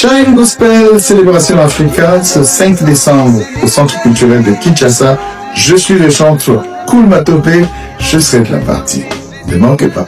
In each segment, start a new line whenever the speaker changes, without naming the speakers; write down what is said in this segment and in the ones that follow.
Shine Gospel Célébration Africa ce 5 décembre au Centre culturel de Kinshasa. Je suis le chanteur Cool Matope, je serai de la partie. Ne manquez pas.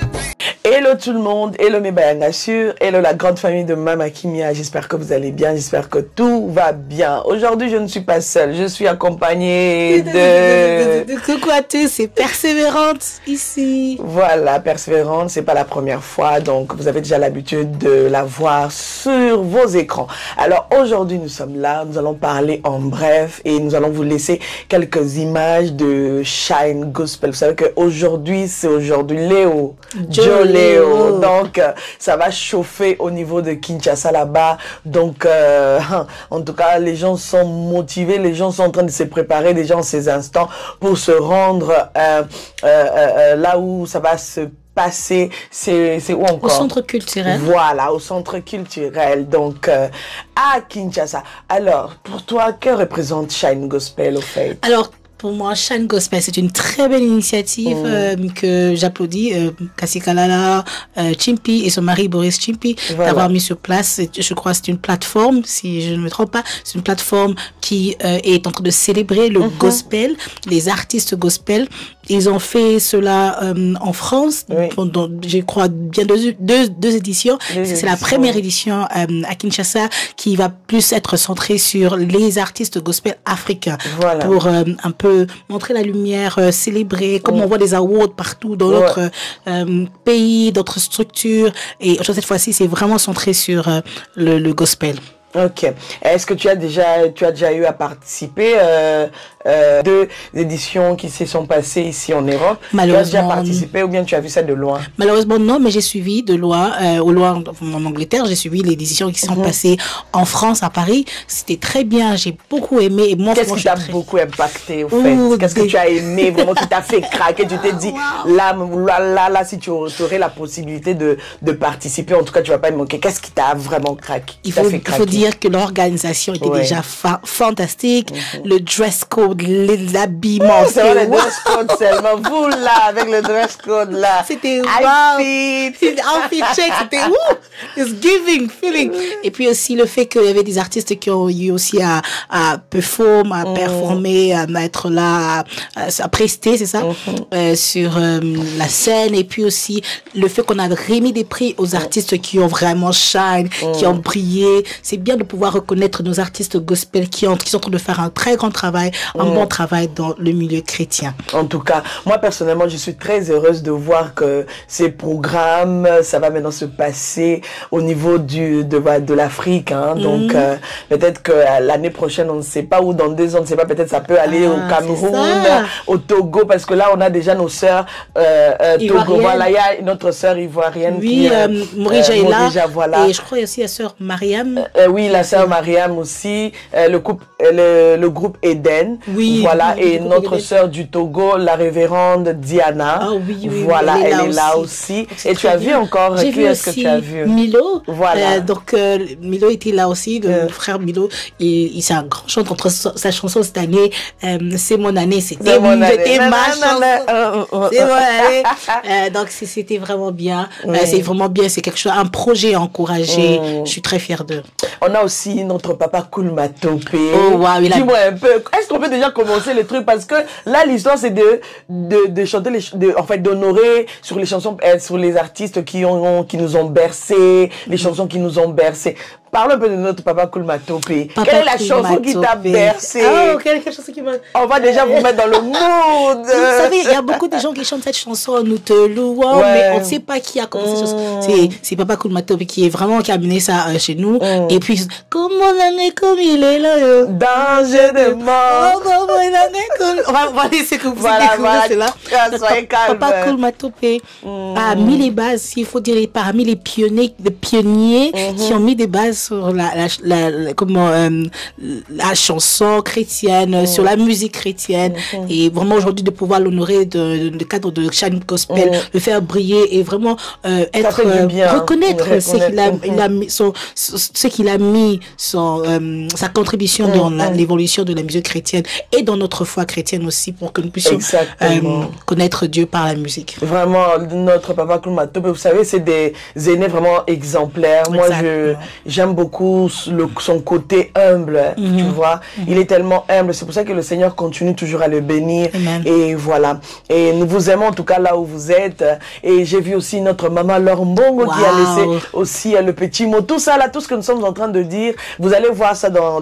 Hello tout le monde, hello mes Bayangassur, hello la grande famille de Mama Kimia, j'espère que vous allez bien, j'espère que tout va bien. Aujourd'hui je ne suis pas seule, je suis accompagnée de...
Coucou à tous, c'est Persévérante ici.
Voilà, Persévérante, c'est pas la première fois, donc vous avez déjà l'habitude de la voir sur vos écrans. Alors aujourd'hui nous sommes là, nous allons parler en bref et nous allons vous laisser quelques images de Shine Gospel. Vous savez qu'aujourd'hui c'est aujourd'hui Léo. Léo. Donc, ça va chauffer au niveau de Kinshasa là-bas. Donc, en tout cas, les gens sont motivés, les gens sont en train de se préparer déjà en ces instants pour se rendre là où ça va se passer. C'est où encore?
Au centre culturel.
Voilà, au centre culturel. Donc, à Kinshasa. Alors, pour toi, que représente Shine Gospel au fait?
Alors, pour moi, Shine Gospel, c'est une très belle initiative que j'applaudis. Kassi Kalala, Chimpi et son mari Boris Chimpi d'avoir mis sur place. Je crois que c'est une plateforme, si je ne me trompe pas, c'est une plateforme qui est en train de célébrer le gospel, les artistes gospel. Ils ont fait cela en France, pendant, je crois, bien deux éditions. C'est la première édition à Kinshasa qui va plus être centrée sur les artistes gospel africains. Voilà. Pour un peu montrer la lumière, célébrer, comme on voit des awards partout dans d'autres pays, d'autres structures. Et cette fois-ci, c'est vraiment centré sur le gospel.
Ok. Est-ce que tu as déjà eu à participer deux éditions qui se sont passées ici en Europe?
Malheureusement,
tu as déjà participé ou bien tu as vu ça de loin?
Malheureusement non, mais j'ai suivi de loin, au loin en Angleterre, j'ai suivi les éditions qui sont passées en France, à Paris. C'était très bien, j'ai beaucoup aimé. Et moi,
qu'est-ce qui t'a beaucoup impacté au fait? Qu'est-ce que tu as aimé vraiment, qui t'a fait craquer? Tu t'es dit là, si tu aurais la possibilité de participer, en tout cas tu vas pas me manquer. Qu'est-ce qui t'a vraiment craqué?
Il faut dire que l'organisation était déjà fantastique. Le dress code, l'habillement.
C'est vrai, le dress code seulement. Vous là, avec le dress code là.
C'était wow. Outfit check, c'était wouh. It's giving, feeling. Et puis aussi le fait qu'il y avait des artistes qui ont eu aussi à performer, à performer, à être là, à prester, c'est ça, sur la scène. Et puis aussi le fait qu'on a remis des prix aux artistes qui ont vraiment shine, qui ont brillé. C'est bien de pouvoir reconnaître nos artistes gospel qui sont en train de faire un très grand travail, un bon travail dans le milieu chrétien. En tout cas, moi personnellement, je suis très heureuse de voir que ces programmes, ça va maintenant se passer au niveau de l'Afrique. Hein. Donc, peut-être que l'année prochaine, on ne sait pas, ou dans 2 ans, on ne sait pas, peut-être ça peut aller au Cameroun, au Togo, parce que là, on a déjà nos sœurs Togo. Voilà, il y a notre sœur ivoirienne qui Morija est là.
Voilà.
Et je crois aussi la sœur Mariam.
Oui, la sœur Mariam aussi, le groupe Eden, voilà, et notre sœur du Togo, la révérende Diana, voilà, elle est là aussi. Et tu as vu encore, qui est-ce que tu as vu? Milo,
voilà. Donc Milo était là aussi, le frère Milo, et c'est un grand chanteur. Entre sa chanson cette année, c'est mon année, c'était ma chanson, c'est mon année. Donc c'était vraiment bien, c'est vraiment bien, c'est quelque chose, un projet encouragé. Je suis très fière d'eux.
On a aussi notre papa Cool Matope. Dis-moi un peu, est-ce qu'on peut déjà commencer le truc? Parce que là, l'histoire, c'est de chanter, en fait, d'honorer sur les chansons, sur les artistes qui nous ont bercés, les chansons qui nous ont bercés. Parle un peu de notre papa Cool Matope. Quelle est la chanson qui t'a bercé?
Quelle est la chanson qui m'a...
On va déjà vous mettre dans le mood.
Vous savez, il y a beaucoup de gens qui chantent cette chanson, nous te louons, mais on ne sait pas qui a commencé cette chanson. C'est papa Cool Matope qui a amené ça chez nous. Et puis, comme on en est comme il est là,
danger de mort.
On va laisser que vous découvrir cela.
Soyez calme.
Papa Cool Matope a mis les bases, il faut dire, parmi les pionniers qui ont mis des bases sur la chanson chrétienne, sur la musique chrétienne, et vraiment aujourd'hui de pouvoir l'honorer dans le cadre de Shine Gospel, le faire briller et vraiment reconnaître ce qu'il a mis, sa contribution dans l'évolution de la musique chrétienne et et dans notre foi chrétienne aussi pour que nous puissions connaître Dieu par la musique.
Vraiment, notre papa Cool Matope, vous savez, c'est des aînés vraiment exemplaires. Moi, j'aime beaucoup son côté humble, tu vois. Il est tellement humble, c'est pour ça que le Seigneur continue toujours à le bénir.
Amen.
Et voilà. Et nous vous aimons en tout cas là où vous êtes. Et j'ai vu aussi notre maman Laure Mbongo qui a laissé aussi le petit mot. Tout ça là, tout ce que nous sommes en train de dire, vous allez voir ça dans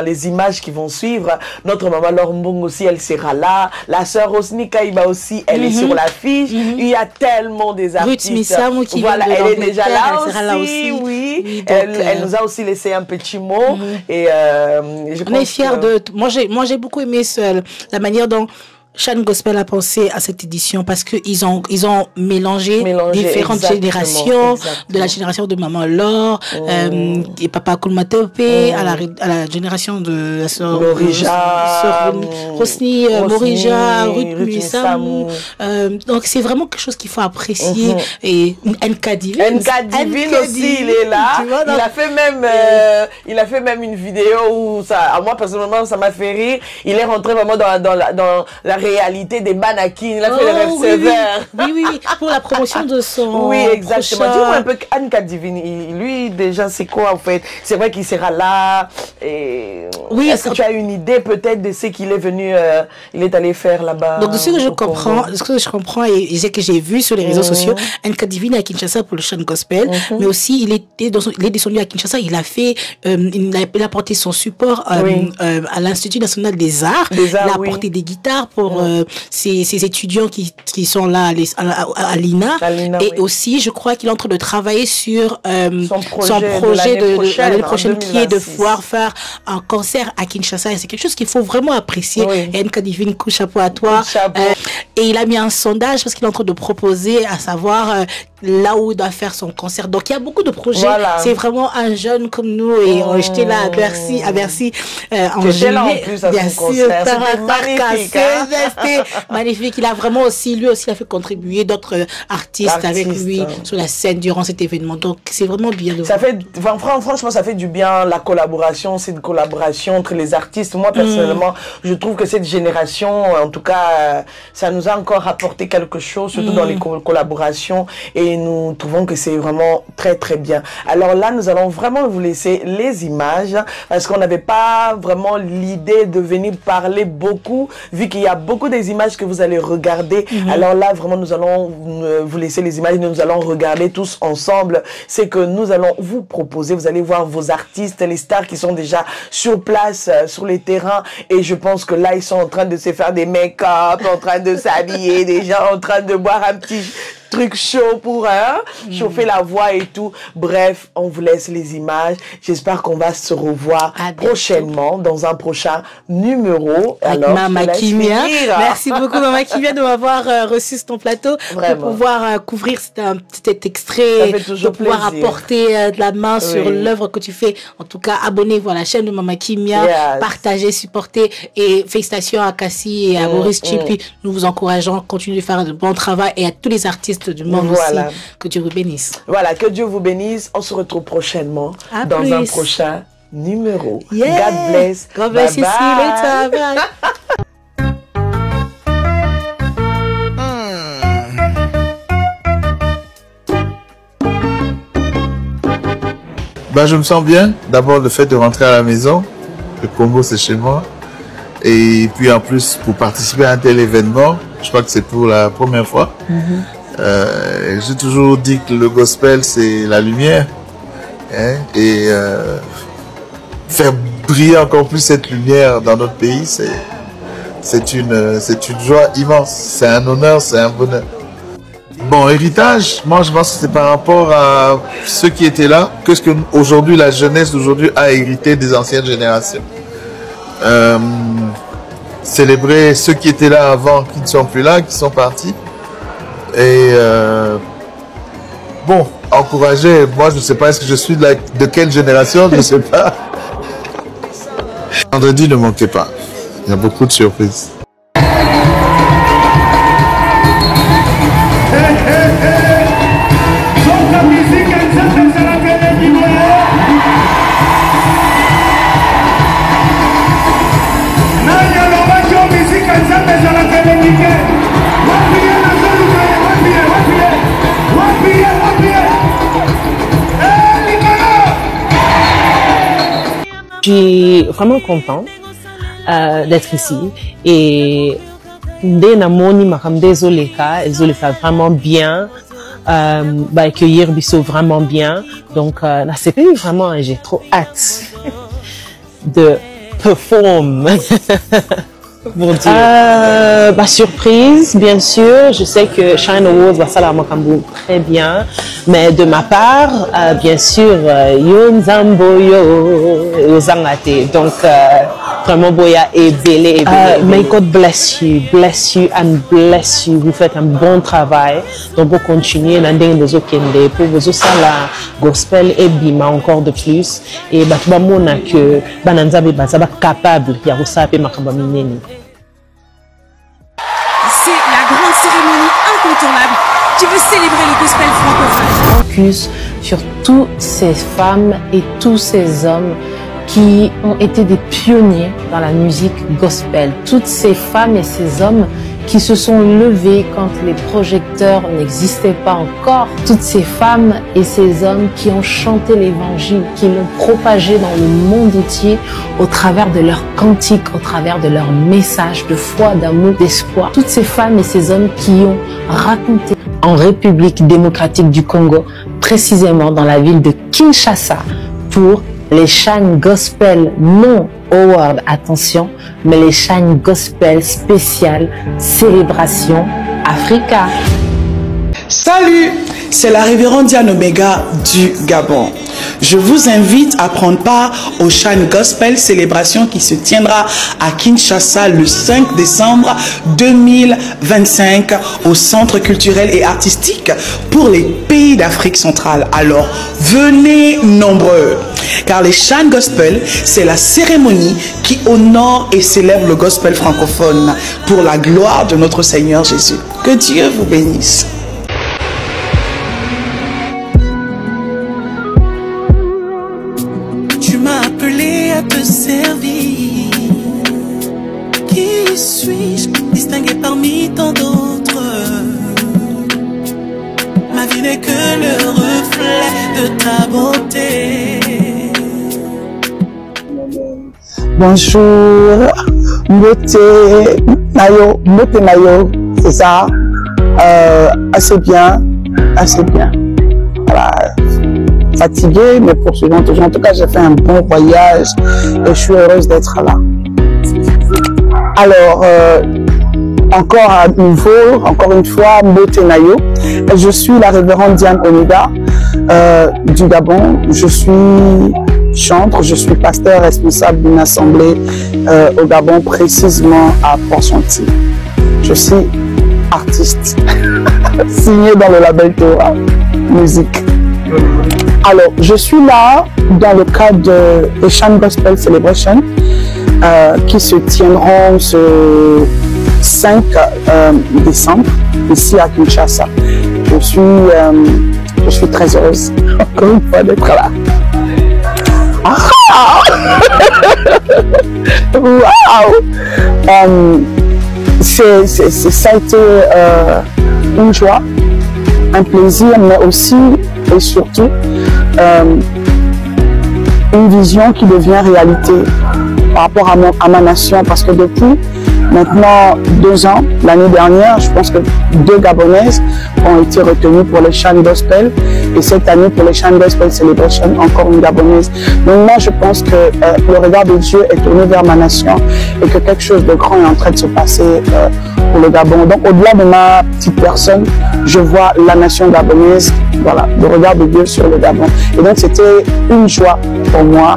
les images qui vont suivre. Notre maman Laure Mbongo aussi, elle sera là. La sœur Rosny Kaïba aussi, elle est sur l'affiche. Il y a tellement des artistes.
Ruth Missamou qui
voilà,
vient de
elle est déjà là
elle sera là aussi.
Oui. Elle nous a aussi laissé un petit mot. Et
on est fiers de... Moi, j'ai beaucoup aimé la manière dont Chant Gospel a pensé à cette édition parce que ils ont mélangé différentes générations, de la génération de Maman Laure, et Papa Cool Matope, à la génération de la sœur Rosny, Morija, Ruth Missamou. Donc c'est vraiment quelque chose qu'il faut apprécier. Et NK Divine
aussi, il est là. Vois, donc, il a fait même une vidéo où ça, à moi personnellement, ça m'a fait rire. Il est rentré vraiment dans la réalité des mannequins. Il a fait le rêve sévère.
Oui, pour la promotion de son.
Oui, exactement. Dis-moi un peu, Anka Divine, lui, déjà, c'est quoi, en fait? C'est vrai qu'il sera là. Oui. Est-ce que tu as une idée, peut-être, de ce qu'il est venu, il est allé faire là-bas?
Donc, de ce que je comprends, et ce que j'ai vu sur les réseaux sociaux, Anka Divine à Kinshasa pour le chant gospel, mais aussi, il est descendu à Kinshasa, il a apporté son support, à l'Institut national des arts. Il a apporté des guitares pour, ces étudiants qui sont là à l'INA. Et aussi, je crois qu'il est en train de travailler sur son projet de l'année prochaine qui est de pouvoir faire un concert à Kinshasa. Et c'est quelque chose qu'il faut vraiment apprécier. NK Divine, coup chapeau à toi. Et il a mis un sondage parce qu'il est en train de proposer à savoir là où il doit faire son concert. Donc il y a beaucoup de projets. C'est vraiment un jeune comme nous et j'étais là à Bercy en juillet. Bien sûr, magnifique. C'était magnifique. Il a vraiment aussi, lui aussi, il a fait contribuer d'autres artistes avec lui sur la scène durant cet événement. Donc c'est vraiment bien.
Franchement, ça fait du bien la collaboration. C'est une collaboration entre les artistes. Moi personnellement, je trouve que cette génération, en tout cas, ça nous a encore apporté quelque chose, surtout dans les collaborations. Et nous trouvons que c'est vraiment très très bien. Alors là, nous allons vraiment vous laisser les images parce qu'on n'avait pas vraiment l'idée de venir parler beaucoup vu qu'il y a beaucoup des images que vous allez regarder. Alors là, vraiment, nous allons vous laisser les images et nous allons regarder tous ensemble. C'est que nous allons vous proposer, vous allez voir vos artistes, les stars qui sont déjà sur place, sur les terrains. Et je pense que là, ils sont en train de se faire des make-up, en train de s'habiller, déjà en train de boire un petit truc chaud pour chauffer la voix et tout. Bref, on vous laisse les images. J'espère qu'on va se revoir prochainement dans un prochain numéro.
Avec Mama Kimia. Merci beaucoup Mama Kimia de m'avoir reçu sur ton plateau. Pour pouvoir couvrir cet extrait, de pouvoir apporter de la main sur l'œuvre que tu fais. En tout cas, abonnez-vous à la chaîne de Mama Kimia, partagez, supportez et félicitations à Cassie et à Maurice Chipi. Nous vous encourageons, continuez de faire de bon travail et à tous les artistes du monde aussi. Que Dieu vous bénisse.
Voilà, que Dieu vous bénisse. On se retrouve prochainement dans un prochain numéro. God bless.
God bless you. See you later. Bye.
Je me sens bien. D'abord, le fait de rentrer à la maison. Le Congo, c'est chez moi. Et puis, en plus, pour participer à un tel événement, je crois que c'est pour la première fois. J'ai toujours dit que le gospel, c'est la lumière. Et faire briller encore plus cette lumière dans notre pays, c'est une joie immense. C'est un honneur, c'est un bonheur. Bon, héritage, moi je pense que c'est par rapport à ceux qui étaient là, que ce que aujourd'hui la jeunesse d'aujourd'hui a hérité des anciennes générations. Célébrer ceux qui étaient là avant, qui ne sont plus là, qui sont partis. Et bon, encourager, moi je ne sais pas, est-ce que je suis de quelle génération, je ne sais pas. Vendredi, ne manquez pas, il y a beaucoup de surprises.
Naya Je suis vraiment contente d'être ici et Denamoni Makamde Zoleka vraiment bien, accueillir Bissau vraiment bien. Donc, c'était vraiment, j'ai trop hâte de performer. Pour dire. Surprise, bien sûr. Je sais que Shine Awards va faire la Makambo très bien. Mais de ma part, bien sûr, Yon Zamboyo, Yozangate. Donc, vraiment, Boya et Bélé. May God bless you and bless you. Vous faites un bon travail. Donc, vous continuez pour vous aussi la gospel et bima encore de plus. Et tout le monde que Bananzabe Bazaba capable de faire Makambo Mineni.
C'est la grande cérémonie incontournable qui veut célébrer le gospel francophone.
Focus sur toutes ces femmes et tous ces hommes qui ont été des pionniers dans la musique gospel. Toutes ces femmes et ces hommes qui se sont levés quand les projecteurs n'existaient pas encore. Toutes ces femmes et ces hommes qui ont chanté l'évangile, qui l'ont propagé dans le monde entier au travers de leurs cantiques, au travers de leurs messages de foi, d'amour, d'espoir. Toutes ces femmes et ces hommes qui ont raconté en République démocratique du Congo, précisément dans la ville de Kinshasa, pour les Shine Gospel non Award, attention, mais les Shine Gospel spécial Célébration Africa.
Salut, c'est la révérende Diane Omega du Gabon. Je vous invite à prendre part au Shine Gospel Célébration qui se tiendra à Kinshasa le 5 décembre 2025 au Centre culturel et artistique pour les pays d'Afrique centrale. Alors, venez nombreux, car les Shine Gospel, c'est la cérémonie qui honore et célèbre le gospel francophone pour la gloire de notre Seigneur Jésus. Que Dieu vous bénisse.
Te servir. Qui suis-je, distingué parmi tant d'autres? Ma vie n'est que le reflet de ta beauté.
Bonjour, Moté Mayo, c'est ça. Assez bien. Voilà. Fatiguée, mais poursuivant toujours. En tout cas, j'ai fait un bon voyage et je suis heureuse d'être là. Alors, encore à nouveau, encore une fois, Motenayo. Je suis la révérende Diane Omega du Gabon. Je suis chantre, je suis pasteur responsable d'une assemblée au Gabon, précisément à Port-Gentil. Je suis artiste, signé dans le label Torah Musique. Alors, je suis là dans le cadre des Shine Gospel Celebration qui se tiendront ce 5 décembre ici à Kinshasa. Je suis très heureuse encore une fois d'être là. Waouh! Ça a été une joie, un plaisir, mais aussi et surtout une vision qui devient réalité par rapport à ma nation, parce que depuis maintenant 2 ans, l'année dernière, je pense que 2 Gabonaises ont été retenues pour les Shine Gospel, et cette année pour les Shine Gospel Celebration, encore une Gabonaise. Donc moi, je pense que le regard de Dieu est tourné vers ma nation et que quelque chose de grand est en train de se passer pour le Gabon. Donc au-delà de ma petite personne, je vois la nation gabonaise, voilà, le regard de Dieu sur le Gabon. Et donc c'était une joie pour moi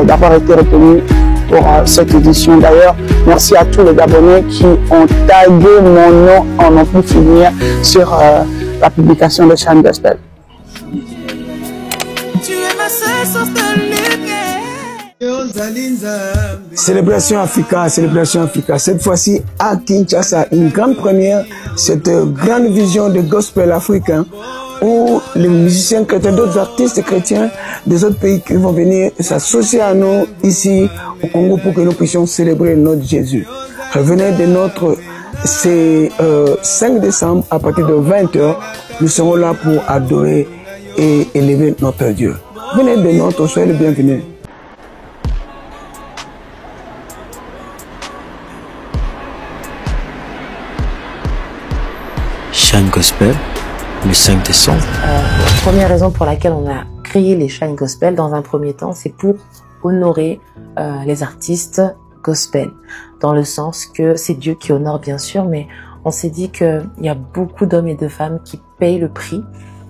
d'avoir été retenu pour cette édition. D'ailleurs, merci à tous les Gabonais qui ont tagué mon nom en n'en plus finir sur la publication de Shine Gospel.
Tu es ma seule source de lumière.
Célébration Africa, cette fois-ci à Kinshasa, une grande première, cette grande vision de gospel africain où les musiciens chrétiens, d'autres artistes chrétiens des autres pays qui vont venir s'associer à nous ici au Congo pour que nous puissions célébrer notre Jésus. Revenez de notre... C'est 5 décembre, à partir de 20h, nous serons là pour adorer et élever notre Dieu. Venez de notre, soyez les bienvenus.
Shine Gospel, le 5 décembre.
Première raison pour laquelle on a créé les Shine Gospel dans un premier temps, c'est pour honorer les artistes gospel, dans le sens que c'est Dieu qui honore bien sûr, mais on s'est dit qu'il y a beaucoup d'hommes et de femmes qui payent le prix,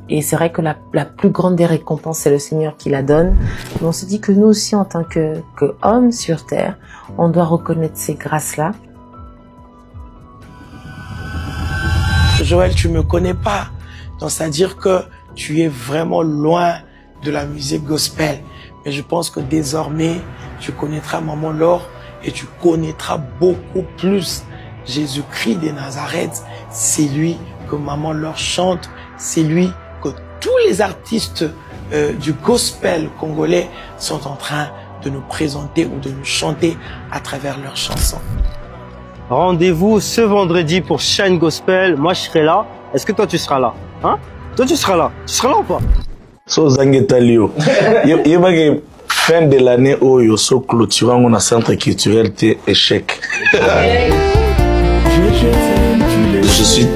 et c'est vrai que la plus grande des récompenses, c'est le Seigneur qui la donne, mais on se dit que nous aussi, en tant que hommes sur terre, on doit reconnaître ces grâces-là.
Joël, tu me connais pas, donc c'est-à-dire que tu es vraiment loin de la musique gospel, mais je pense que désormais, tu connaîtras Maman Laure, et tu connaîtras beaucoup plus Jésus-Christ de Nazareth. C'est lui que Maman Laure chante, c'est lui que tous les artistes du gospel congolais sont en train de nous présenter ou de nous chanter à travers leurs chansons.
Rendez-vous ce vendredi pour Shine Gospel. Moi, je serai là. Est-ce que toi, tu seras là? Hein? Toi, tu seras là. Tu seras là ou pas?
So Zangetalio. Fin de l'année où il y a clôturé un centre culturel échec. Je suis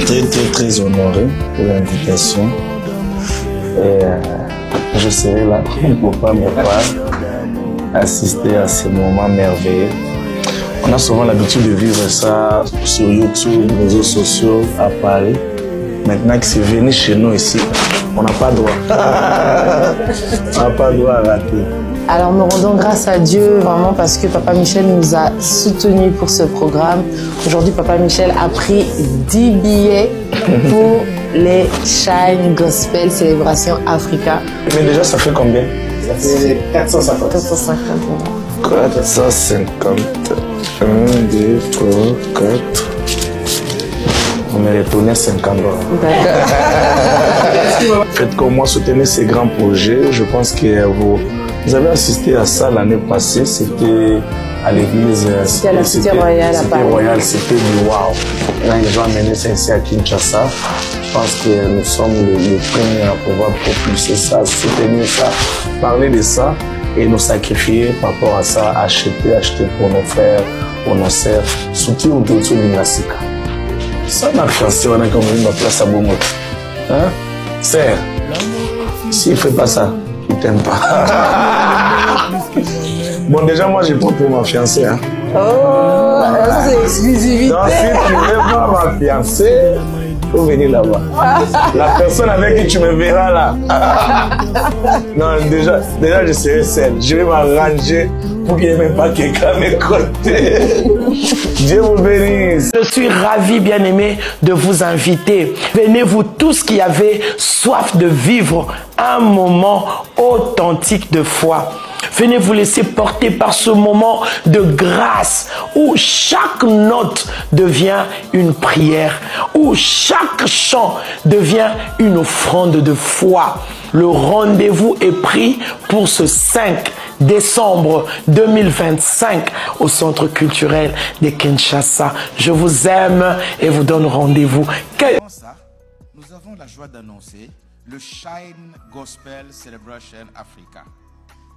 très honoré pour l'invitation. Et je serai là pour pas me voir assister à ces moments merveilleux. On a souvent l'habitude de vivre ça sur YouTube, réseaux sociaux, à Paris. Maintenant que c'est venu chez nous ici, on n'a pas droit. On n'a pas droit à rater.
Alors nous rendons grâce à Dieu vraiment parce que Papa Michel nous a soutenus pour ce programme. Aujourd'hui, Papa Michel a pris 10 billets pour les Shine Gospel Célébration Africa.
Mais déjà, ça fait combien?
Ça fait 450.
450.
450. 1, 2, 3, 4. On est retourné à 50 $. Faites comme moi, soutenez ces grands projets. Je pense que vous avez assisté à ça l'année passée. C'était à l'église.
C'était à la Cité Royale à Paris.
C'était du wow. Là, ils ont amené ça ici à Kinshasa. Je pense que nous sommes les premiers à pouvoir propulser ça, soutenir ça, parler de ça et nous sacrifier par rapport à ça, acheter pour nos frères, pour nos sœurs, soutenir autour de l'Inasika. Ça m'a fiancé, on a comme une place à Boumot. Hein? Sœur, s'il ne fait pas ça, il ne t'aime pas. Bon, déjà, moi, j'ai pas pour ma fiancée. Hein?
Oh, ça c'est exclusivité.
Donc, si tu veux voir ma fiancée, il faut venir là-bas. La personne avec qui tu me verras là. Non, déjà, je serai seul. Je vais m'arranger pour qu'il n'y ait même pas quelqu'un à mes côtés. Dieu vous bénisse.
Je suis ravi, bien-aimé, de vous inviter. Venez vous tous qui avez soif de vivre un moment authentique de foi. Venez vous laisser porter par ce moment de grâce où chaque note devient une prière, où chaque chant devient une offrande de foi. Le rendez-vous est pris pour ce 5 décembre 2025 au Centre culturel de Kinshasa. Je vous aime et vous donne rendez-vous.
Nous avons la joie d'annoncer le Shine Gospel Celebration Africa.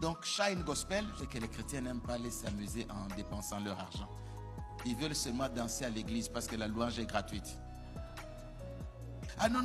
Donc, Shine Gospel, c'est que les chrétiens n'aiment pas aller s'amuser en dépensant leur argent. Ils veulent seulement danser à l'église parce que la louange est gratuite. Ah non,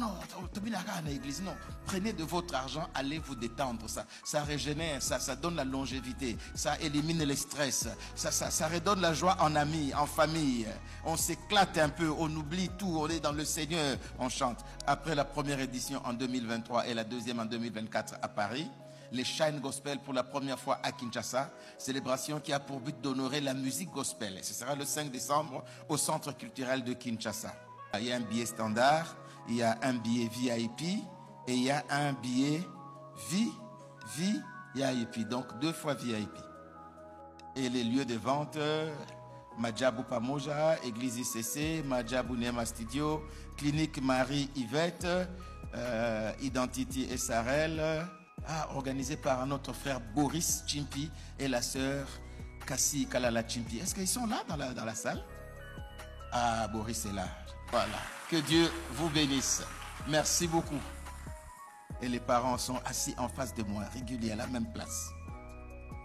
l'église, non. Prenez de votre argent, allez vous détendre. Ça régénère, ça donne la longévité, ça élimine le stress, ça redonne la joie en amis, en famille. On s'éclate un peu, on oublie tout, on est dans le Seigneur, on chante. Après la première édition en 2023 et la deuxième en 2024 à Paris, les Shine Gospel pour la première fois à Kinshasa, célébration qui a pour but d'honorer la musique gospel. Et ce sera le 5 décembre au Centre culturel de Kinshasa. Il y a un billet standard, il y a un billet VIP et il y a un billet VIP, donc 2 fois VIP. Et les lieux de vente, Madjabou Pamoja, Église ICC, Madjabou Nema Studio, Clinique Marie-Yvette, Identity SRL, organisé par notre frère Boris Chimpi et la sœur Kassi Kalala Chimpi. Est-ce qu'ils sont là dans la salle? Ah, Boris est là. Voilà. Que Dieu vous bénisse. Merci beaucoup. Et les parents sont assis en face de moi, réguliers à la même place.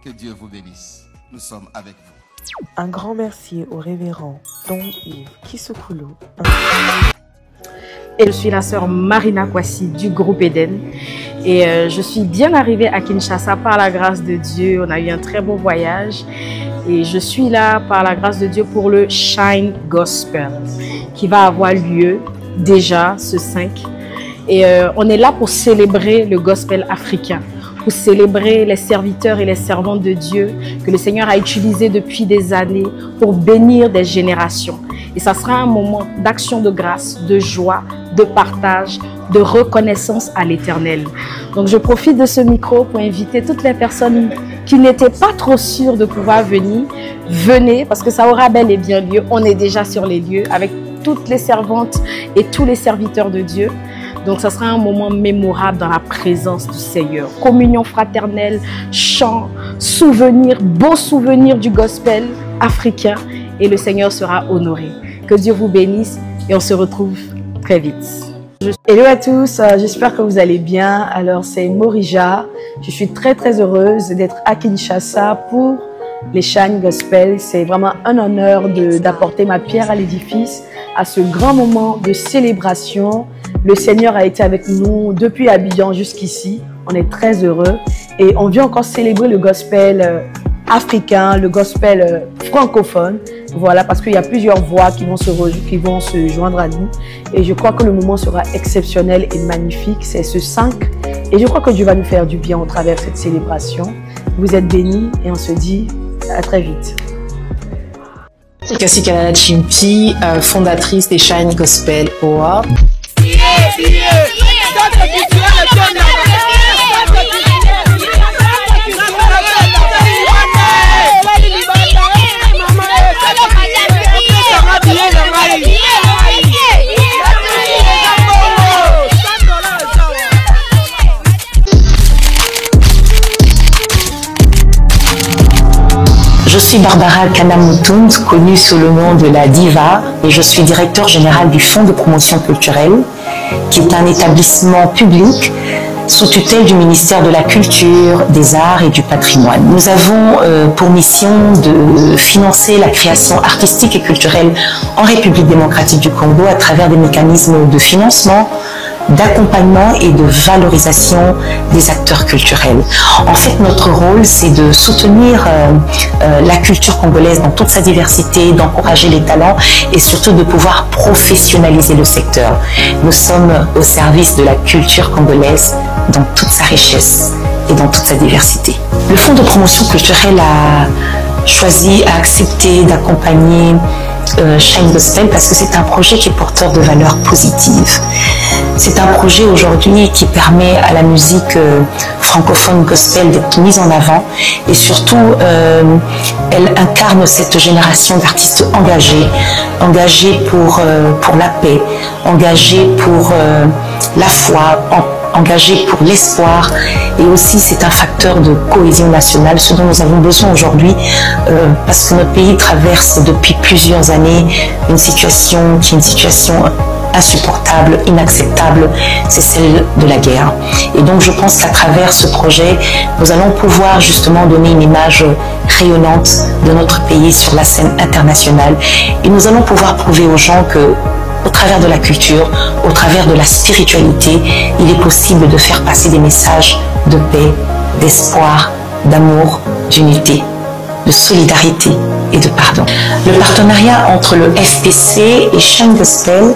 Que Dieu vous bénisse. Nous sommes avec vous.
Un grand merci au révérend Don Yves Kisukulu.
Et je suis la sœur Marina Kwasi du groupe Eden. Et je suis bien arrivée à Kinshasa par la grâce de Dieu. On a eu un très beau voyage. Et je suis là par la grâce de Dieu pour le Shine Gospel qui va avoir lieu déjà ce 5. Et on est là pour célébrer le gospel africain, pour célébrer les serviteurs et les servantes de Dieu que le Seigneur a utilisés depuis des années pour bénir des générations. Et ça sera un moment d'action de grâce, de joie, de partage, de reconnaissance à l'Éternel. Donc je profite de ce micro pour inviter toutes les personnes qui n'étaient pas trop sûres de pouvoir venir. Venez parce que ça aura bel et bien lieu. On est déjà sur les lieux avec toutes les servantes et tous les serviteurs de Dieu. Donc ça sera un moment mémorable dans la présence du Seigneur. Communion fraternelle, chant, souvenirs, beaux souvenirs du gospel africain. Et le Seigneur sera honoré. Que Dieu vous bénisse et on se retrouve très vite.
Hello à tous, j'espère que vous allez bien. Alors c'est Morija, je suis très heureuse d'être à Kinshasa pour les Shine Gospel. C'est vraiment un honneur d'apporter ma pierre à l'édifice à ce grand moment de célébration. Le Seigneur a été avec nous depuis Abidjan jusqu'ici. On est très heureux et on vient encore célébrer le gospel africain, le gospel francophone. Voilà, parce qu'il y a plusieurs voix qui vont se joindre à nous. Et je crois que le moment sera exceptionnel et magnifique. C'est ce 5. Et je crois que Dieu va nous faire du bien au travers de cette célébration. Vous êtes bénis et on se dit à très vite.
C'est Kassi Kalala Chimpi, fondatrice des Shine Gospel Awards. Je suis Barbara Kanamutund, connue sous le nom de la Diva, et je suis directeur général du Fonds de promotion culturelle, qui est un établissement public sous tutelle du ministère de la Culture, des Arts et du Patrimoine. Nous avons pour mission de financer la création artistique et culturelle en République démocratique du Congo à travers des mécanismes de financement, d'accompagnement et de valorisation des acteurs culturels. En fait, notre rôle, c'est de soutenir la culture congolaise dans toute sa diversité, d'encourager les talents et surtout de pouvoir professionnaliser le secteur. Nous sommes au service de la culture congolaise dans toute sa richesse et dans toute sa diversité. Le Fonds de promotion culturelle a accepté d'accompagner Shine Gospel parce que c'est un projet qui est porteur de valeurs positives. C'est un projet aujourd'hui qui permet à la musique francophone gospel d'être mise en avant et surtout elle incarne cette génération d'artistes engagés pour la paix, engagés pour la foi, engagés pour l'espoir, et aussi c'est un facteur de cohésion nationale, ce dont nous avons besoin aujourd'hui parce que notre pays traverse depuis plusieurs années une situation qui est une situation insupportable, inacceptable, c'est celle de la guerre. Et donc je pense qu'à travers ce projet, nous allons pouvoir justement donner une image rayonnante de notre pays sur la scène internationale, et nous allons pouvoir prouver aux gens que au travers de la culture, au travers de la spiritualité, il est possible de faire passer des messages de paix, d'espoir, d'amour, d'unité, de solidarité et de pardon. Le partenariat entre le FPC et Shine Gospel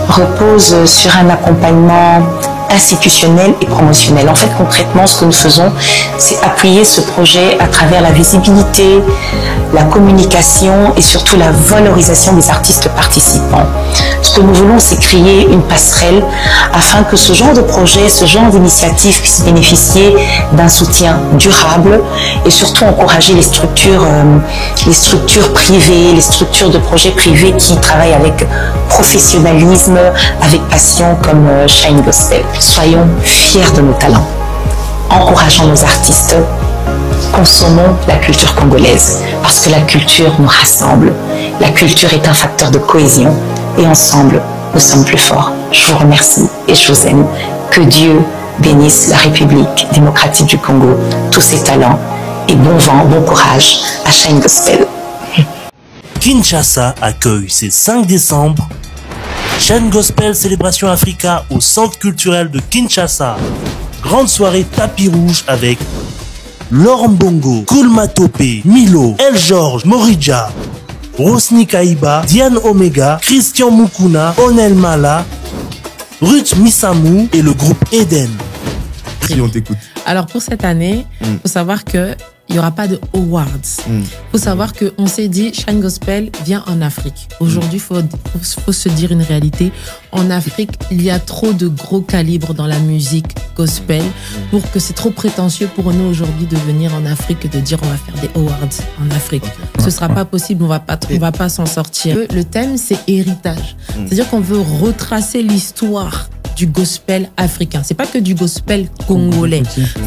repose sur un accompagnement institutionnel et promotionnel. En fait, concrètement, ce que nous faisons, c'est appuyer ce projet à travers la visibilité, la communication et surtout la valorisation des artistes participants. Ce que nous voulons, c'est créer une passerelle afin que ce genre de projet, ce genre d'initiative puisse bénéficier d'un soutien durable et surtout encourager les structures privées, les structures de projets privés qui travaillent avec professionnalisme, avec passion comme Shine Gospel. Soyons fiers de nos talents. Encourageons nos artistes. Consommons la culture congolaise parce que la culture nous rassemble. La culture est un facteur de cohésion et ensemble, nous sommes plus forts. Je vous remercie et je vous aime. Que Dieu bénisse la République démocratique du Congo, tous ses talents et bon vent, bon courage à Shine Gospel.
Kinshasa accueille ce 5 décembre Shine Gospel Célébration Africa au Centre culturel de Kinshasa. Grande soirée tapis rouge avec Laurent Bongo, Kulma Topé, Milo, El George, Morija, Rosny Kaiba, Diane Omega, Christian Mukuna, Onel Mala, Ruth Misamou et le groupe Eden.
Si on t'écoute.
Alors pour cette année, il faut savoir que il n'y aura pas de awards. Il faut savoir qu'on s'est dit, Shine Gospel vient en Afrique. Aujourd'hui, il faut se dire une réalité. En Afrique, il y a trop de gros calibres dans la musique gospel pour que c'est trop prétentieux pour nous aujourd'hui de venir en Afrique et de dire on va faire des awards en Afrique. Ce ne sera pas possible, on va pas s'en sortir. Le thème, c'est héritage. C'est-à-dire qu'on veut retracer l'histoire du gospel africain. C'est pas que du gospel congolais.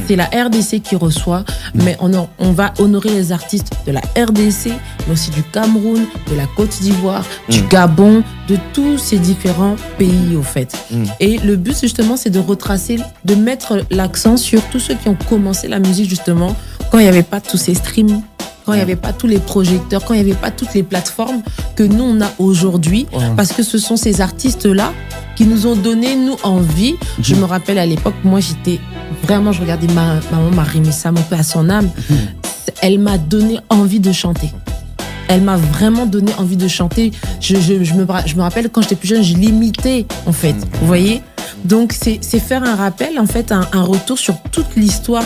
C'est la RDC qui reçoit, mais on va honorer les artistes de la RDC, mais aussi du Cameroun, de la Côte d'Ivoire, du Gabon, de tous ces différents pays au fait. Et le but justement, c'est de retracer, de mettre l'accent sur tous ceux qui ont commencé la musique justement quand il n'y avait pas tous ces streams, quand il n'y avait pas tous les projecteurs, quand il n'y avait pas toutes les plateformes que nous on a aujourd'hui, parce que ce sont ces artistes-là qui nous ont donné, nous, envie. Je me rappelle à l'époque, moi j'étais vraiment, je regardais ma maman Marie-Messa, mon père à son âme. Elle m'a donné envie de chanter. Elle m'a vraiment donné envie de chanter. Je me rappelle quand j'étais plus jeune, je l'imitais en fait. Vous voyez? Donc c'est faire un rappel, en fait, un retour sur toute l'histoire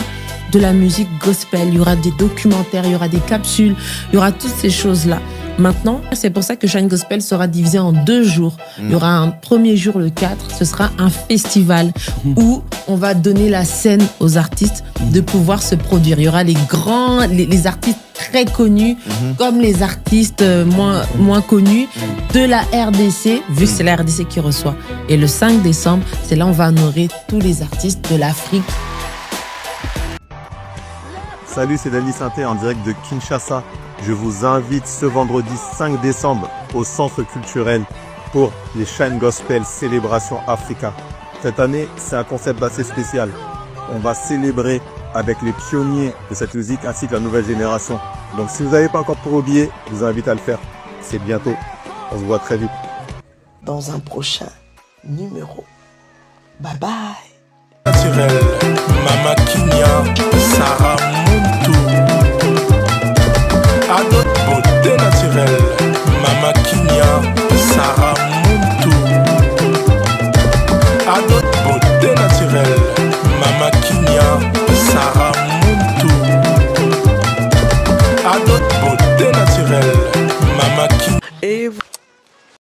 de la musique gospel. Il y aura des documentaires, il y aura des capsules, il y aura toutes ces choses-là. Maintenant, c'est pour ça que Shine Gospel sera divisé en 2 jours. Il y aura un premier jour, le 4, ce sera un festival où on va donner la scène aux artistes de pouvoir se produire. Il y aura les artistes très connus, comme les artistes moins connus de la RDC, vu que c'est la RDC qui reçoit. Et le 5 décembre, c'est là où on va honorer tous les artistes de l'Afrique.
Salut, c'est Dani Santé en direct de Kinshasa. Je vous invite ce vendredi 5 décembre au Centre culturel pour les Shine Gospel Célébration Africa. Cette année, c'est un concept assez spécial. On va célébrer avec les pionniers de cette musique ainsi que la nouvelle génération. Donc si vous n'avez pas encore pour billet, je vous invite à le faire. C'est bientôt. On se voit très vite.
Dans un prochain numéro. Bye bye.
Naturel, Mama Kinya, Sarah Muntu. Adot beauté naturelle, Mama Kinya, Sarah Muntu. Adot beauté naturelle, Mama Kinya, Sarah Muntu. Adot beauté naturelle, Mama Kinya.